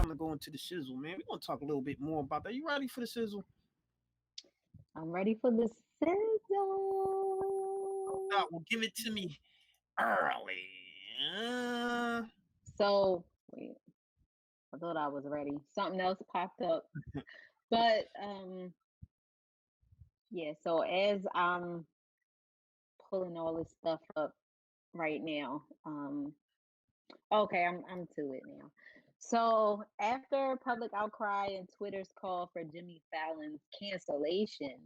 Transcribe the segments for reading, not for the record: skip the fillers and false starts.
time to go into the sizzle, man. We're gonna talk a little bit more about that. You ready for the sizzle? I'm ready for the Oh sizzle. God, well, give it to me early. Uh, So, wait, I thought I was ready. Something else popped up. But yeah, so as I'm pulling all this stuff up right now, okay, I'm to it now. So after public outcry and Twitter's call for Jimmy Fallon's cancellation,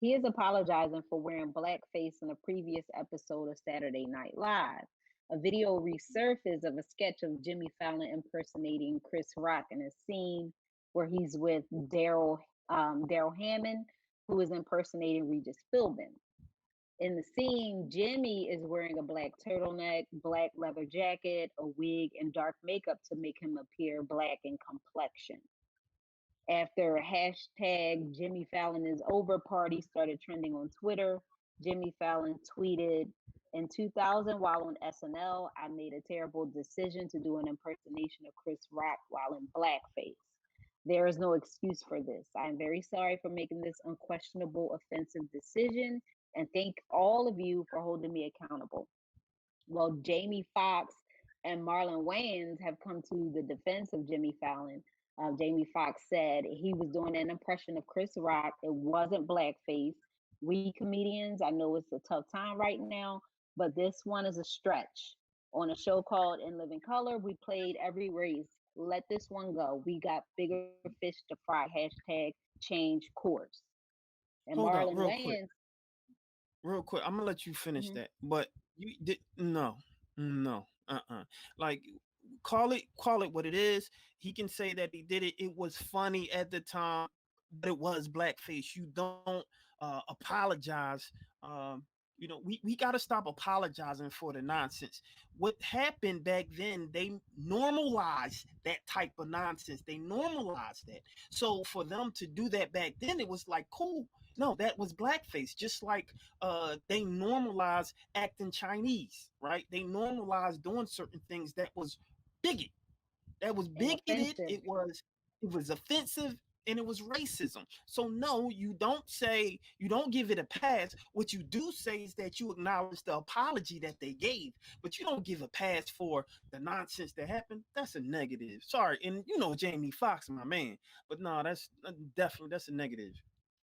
he is apologizing for wearing blackface in a previous episode of Saturday Night Live. A video resurfaced of a sketch of Jimmy Fallon impersonating Chris Rock in a scene where he's with Daryl Hammond, who is impersonating Regis Philbin. In the scene, Jimmy is wearing a black turtleneck, black leather jacket, a wig, and dark makeup to make him appear black in complexion. After hashtag Jimmy Fallon is over party started trending on Twitter, Jimmy Fallon tweeted, in 2000, while on SNL, I made a terrible decision to do an impersonation of Chris Rock while in blackface. There is no excuse for this. I am very sorry for making this unquestionable, offensive decision and thank all of you for holding me accountable. Well, Jamie Foxx and Marlon Wayans have come to the defense of Jimmy Fallon. Jamie Foxx said he was doing an impression of Chris Rock. It wasn't blackface. We comedians, I know it's a tough time right now, but this one is a stretch. On a show called In Living Color, we played every race. Let this one go. We got bigger fish to fry. Hashtag change course. And Hold up, Marlon Wayans. real quick. I'm gonna let you finish Mhm. that, but you did no. Like, call it what it is. He can say that he did it. It was funny at the time, but it was blackface. You don't apologize. We got to stop apologizing for the nonsense. What happened back then, they normalized that type of nonsense. They normalized that. So for them to do that back then, it was like cool. No, that was blackface. Just like they normalized acting Chinese, right? They normalized doing certain things that was bigot, that was And bigoted. offensive. It was offensive, and it was racism. So no, you don't give it a pass. What you do say is that you acknowledge the apology that they gave, but you don't give a pass for the nonsense that happened. That's a negative. Sorry, and Jamie Foxx, my man, but no, that's definitely that's a negative.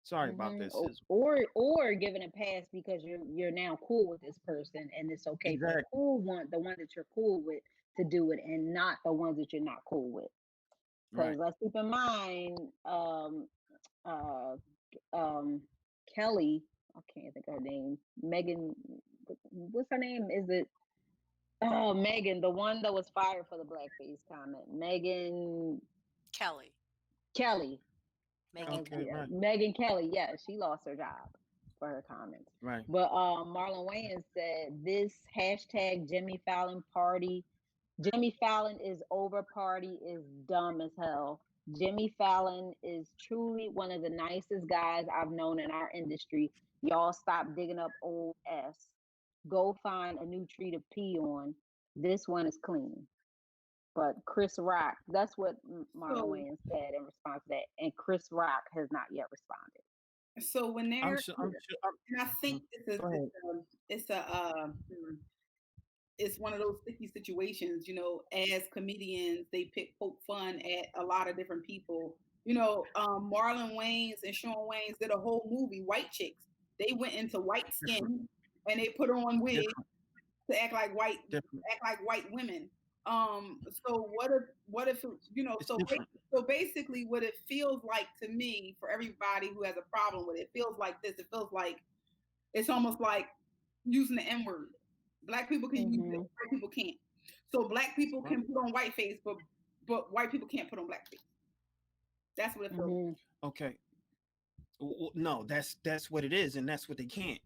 Sorry about Hmm. that, Sizzle. Or giving a pass because you're now cool with this person, and it's okay for Exactly. the one that you're cool with to do it, and not the ones that you're not cool with. Because Right. let's keep in mind, uh, um, Kelly, I can't think of her name. Megan, what's her name? Is it? Oh, Megan, the one that was fired for the blackface comment. Megan Kelly. Kelly. Megan Okay. Kelly. Right. Megan Kelly, yeah, she lost her job for her comments. Right. But Marlon Wayans said this hashtag Jimmy Fallon is over party is dumb as hell. Jimmy Fallon is truly one of the nicest guys I've known in our industry. Y'all stop digging up old S. Go find a new tree to pee on. This one is clean. But Chris Rock, that's what Marlon So, Wayans said in response to that. And Chris Rock has not yet responded. so when I'm they're, sure. I'm sure. and I think Go ahead. it's a it's one of those sticky situations. As comedians, they poke fun at a lot of different people. Marlon Wayans and Sean Wayans did a whole movie, White Chicks. They went into white Different. skin and they put on wigs Different. to Different. act like white women. So what if It's different. so basically what it feels like to me, for everybody who has a problem with it, it feels like this. It feels like it's almost like using the N word. Black people can use it, Hmm. white people can't. So black people Right. can put on white face, but white people can't put on black face. That's what it feels like. Hmm. Okay. No, that's what it is, and that's what they can't.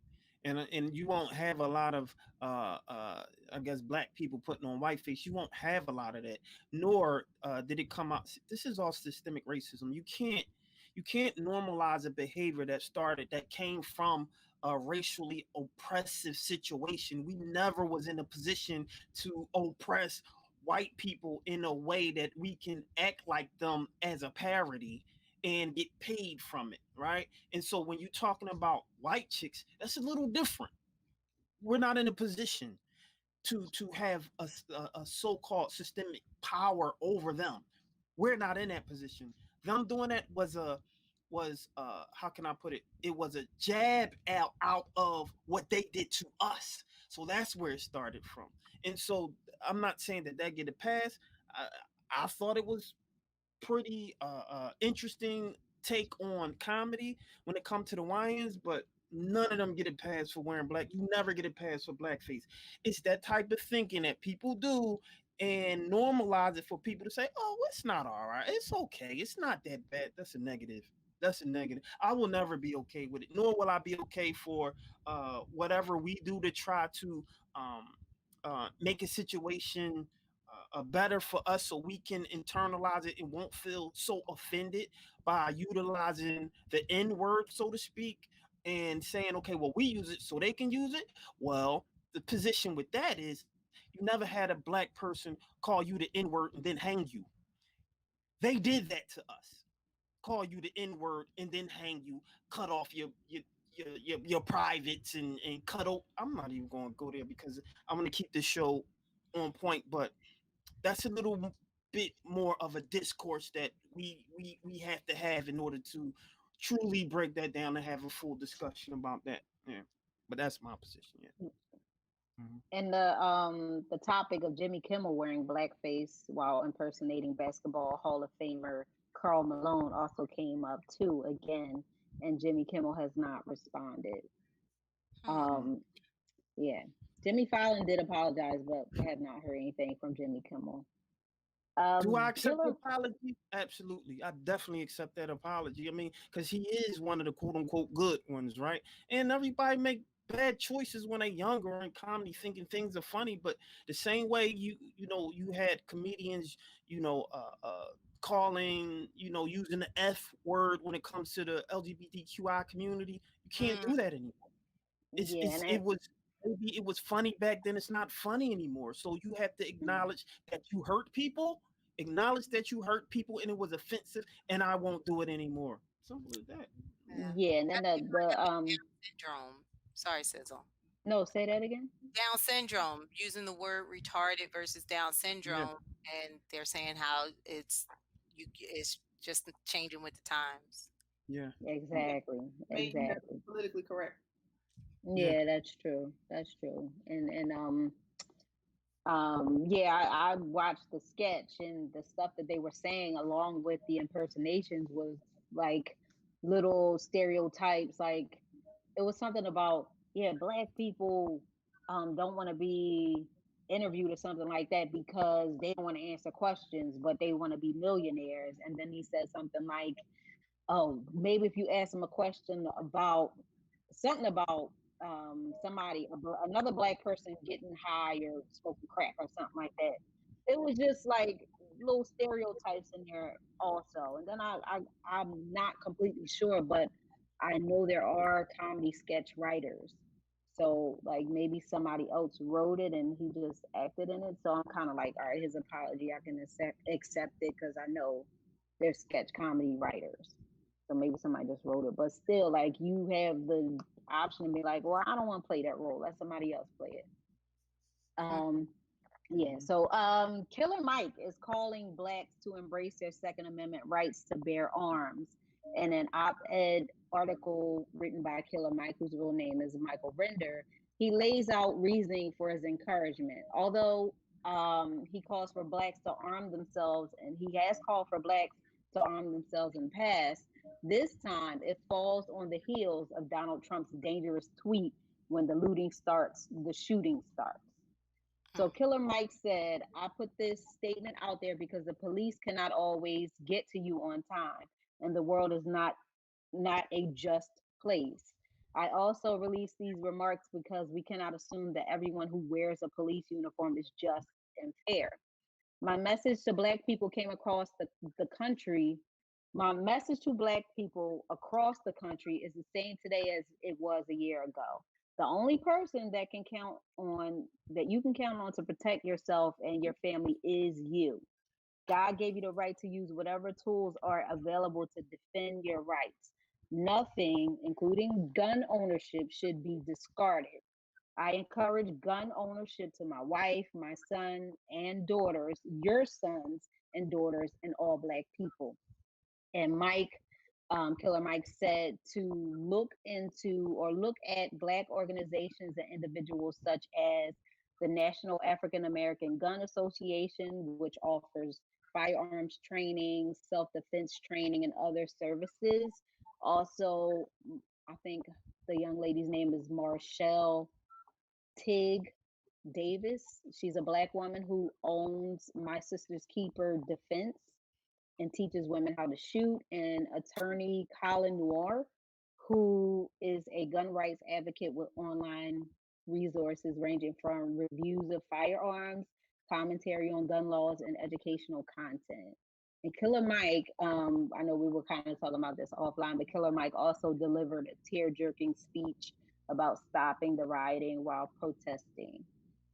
And you won't have a lot of I guess black people putting on whiteface. You won't have a lot of that. Nor did it come out. This is all systemic racism. You can't normalize a behavior that came from a racially oppressive situation. We never was in a position to oppress white people in a way that we can act like them as a parody and get paid from it, right? And so when you're talking about white chicks, that's a little different. We're not in a position to have a so-called systemic power over them. We're not in that position. Them doing that was how can I put it? It was a jab out of what they did to us. So that's where it started from. And so I'm not saying that get a pass. I thought it was pretty interesting take on comedy when it comes to the Wayans, but none of them get a pass for wearing black. You never get a pass for blackface. It's that type of thinking that people do and normalize it for people to say, "Oh, it's not all right. It's okay. It's not that bad." That's a negative. That's a negative. I will never be okay with it, nor will I be okay for whatever we do to try to um, make a situation better for us so we can internalize it and won't feel so offended by utilizing the N word, so to speak, and saying, okay, well, we use it so they can use it. Well, the position with that is you never had a black person call you the N word and then hang you. They did that to us, call you the N word and then hang you, cut off your privates and cut out. I'm not even going to go there because I'm going to keep this show on point, but that's a little bit more of a discourse that we have to have in order to truly break that down and have a full discussion about that. Yeah, but that's my position. Yeah. Mhm. And the topic of Jimmy Kimmel wearing blackface while impersonating basketball Hall of Famer Karl Malone also came up too again, and Jimmy Kimmel has not responded. Hmm. Mhm. Um, yeah, Jimmy Fallon did apologize, but I have not heard anything from Jimmy Kimmel. Do I accept the Killer, apology? Absolutely. I definitely accept that apology. I mean, because he is one of the quote unquote good ones, right? And everybody make bad choices when they're younger in comedy, thinking things are funny. But the same way you had comedians, you know, calling, using the F word when it comes to the LGBTQI community. You can't Mm, do that anymore. it's yeah, it's and it was maybe it was funny back then. It's not funny anymore. So you have to acknowledge that you hurt people, acknowledge that you hurt people, and it was offensive, and I won't do it anymore. Simple as that. yeah. yeah, and then That may bring the up the Down syndrome. Sorry, Sizzle. no, say that again. Down syndrome, using the word retarded versus Down Yeah, syndrome, and they're saying how it's just changing with the times. yeah, Yeah, Exactly, maybe you have to exactly. be politically correct. yeah. Yeah, that's true. That's true. And yeah, I watched the sketch, and the stuff that they were saying along with the impersonations was like little stereotypes. Like it was something about, yeah, black people don't want to be interviewed or something like that because they don't want to answer questions, but they want to be millionaires. And then he said something like, oh, maybe if you ask them a question about something about somebody, another black person getting high or smoking crack or something like that. It was just like little stereotypes in there also. And then I'm not completely sure, but I know there are comedy sketch writers. So like maybe somebody else wrote it and he just acted in it. So I'm kind of like, all right, his apology, I can accept it because I know they're sketch comedy writers. So maybe somebody just wrote it, but still, like you have the option to be like, well, I don't want to play that role. Let somebody else play it. Mm, Um, yeah. Mhm. So, Killer Mike is calling blacks to embrace their Second Amendment rights to bear arms. In an op-ed article written by Killer Mike, whose real name is Michael Render, he lays out reasoning for his encouragement. Although he calls for blacks to arm themselves, and he has called for blacks to arm themselves in the past, this time it falls on the heels of Donald Trump's dangerous tweet when the looting starts, the shooting starts. So mm, Killer Mike said, I put this statement out there because the police cannot always get to you on time and the world is not a just place. I also released these remarks because we cannot assume that everyone who wears a police uniform is just and fair. My message to black people came across the country. My message to black people across the country is the same today as it was a year ago. The only person that you can count on to protect yourself and your family is you. God gave you the right to use whatever tools are available to defend your rights. Nothing, including gun ownership, should be discarded. I encourage gun ownership to my wife, my son, and daughters, your sons and daughters, and all Black people. And Killer Mike said to look at Black organizations and individuals such as the National African American Gun Association, which offers firearms training, self defense training, and other services. Also, I think the young lady's name is Marshall Tig Davis. She's a Black woman who owns My Sister's Keeper Defense and teaches women how to shoot, and attorney Colin Noir, who is a gun rights advocate with online resources ranging from reviews of firearms, commentary on gun laws, and educational content. And Killer Mike, I know we were kind of talking about this offline, but Killer Mike also delivered a tear-jerking speech about stopping the rioting while protesting.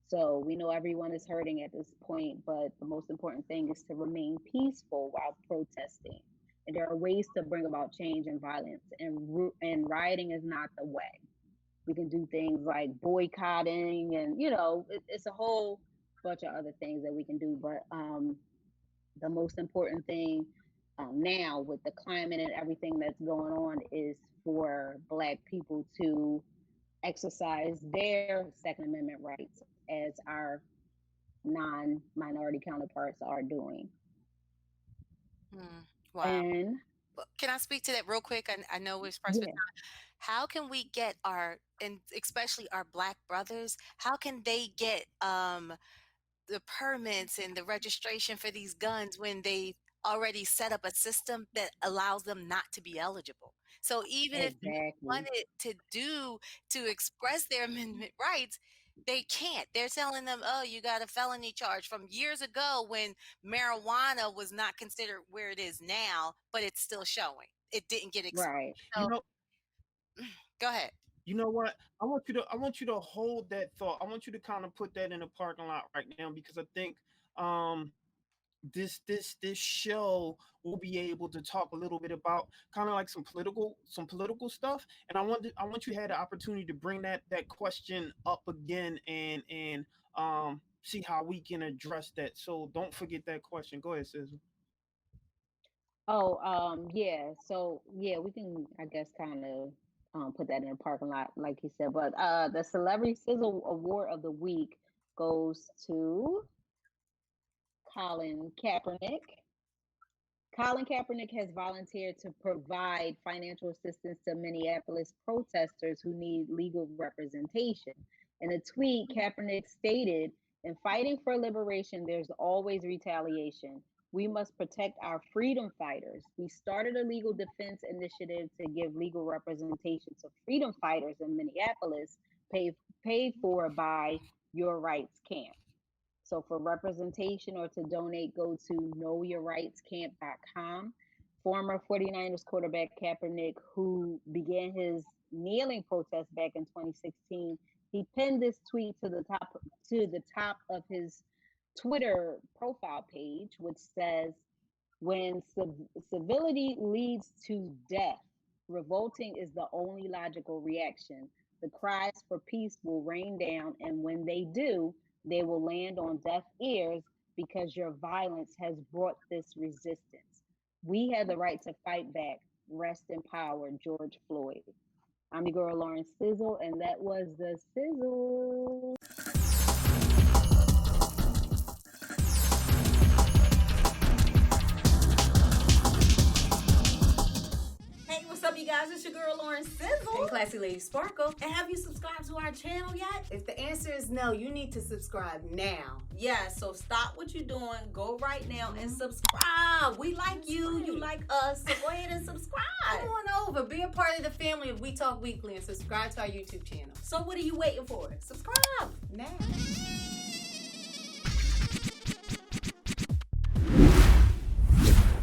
So we know everyone is hurting at this point, but the most important thing is to remain peaceful while protesting. And there are ways to bring about change and violence, and rioting is not the way. We can do things like boycotting, and it's a whole bunch of other things that we can do. But the most important thing now with the climate and everything that's going on is for Black people to exercise their Second Amendment rights as our non-minority counterparts are doing. Wow. And can I speak to that real quick? I know we're pressed for time. How can we get and especially our Black brothers, how can they get the permits and the registration for these guns when they already set up a system that allows them not to be eligible? So even if they wanted to express their amendment rights, they can't. They're telling them, oh, you got a felony charge from years ago when marijuana was not considered where it is now, but it's still showing. It didn't get right. So, go ahead. You know what? I want you to hold that thought. I want you to kind of put that in the parking lot right now, because I think this show will be able to talk a little bit about kind of like some political stuff, and I want you to have the opportunity to bring that question up again and see how we can address that. So don't forget that question. Go ahead, Sizzle. Yeah. So yeah, we can, I guess, kind of put that in a parking lot, like he said. But the Celebrity Sizzle Award of the Week goes to Colin Kaepernick. Colin Kaepernick has volunteered to provide financial assistance to Minneapolis protesters who need legal representation. In a tweet, Kaepernick stated, "In fighting for liberation, there's always retaliation. We must protect our freedom fighters. We started a legal defense initiative to give legal representation to freedom fighters in Minneapolis, paid for by Your Rights Camp." So for representation or to donate, go to knowyourrightscamp.com. Former 49ers quarterback Kaepernick, who began his kneeling protest back in 2016, he pinned this tweet to the top of his Twitter profile page, which says, "When civility leads to death, revolting is the only logical reaction. The cries for peace will rain down, and when they do, they will land on deaf ears because your violence has brought this resistance. We have the right to fight back. Rest in power, George Floyd." I'm your girl, Lauren Sizzle, and that was the Sizzle. Hey, what's up, you guys? It's your girl, Lauren Sizzle and Classy Lady Sparkle. And have you subscribed to our channel yet? If the answer is no, you need to subscribe now. Yeah, so stop what you're doing. Go right now and subscribe. We like you. You like us. So go ahead and subscribe. Come on over. Be a part of the family of We Talk Weekly and subscribe to our YouTube channel. So what are you waiting for? Subscribe now.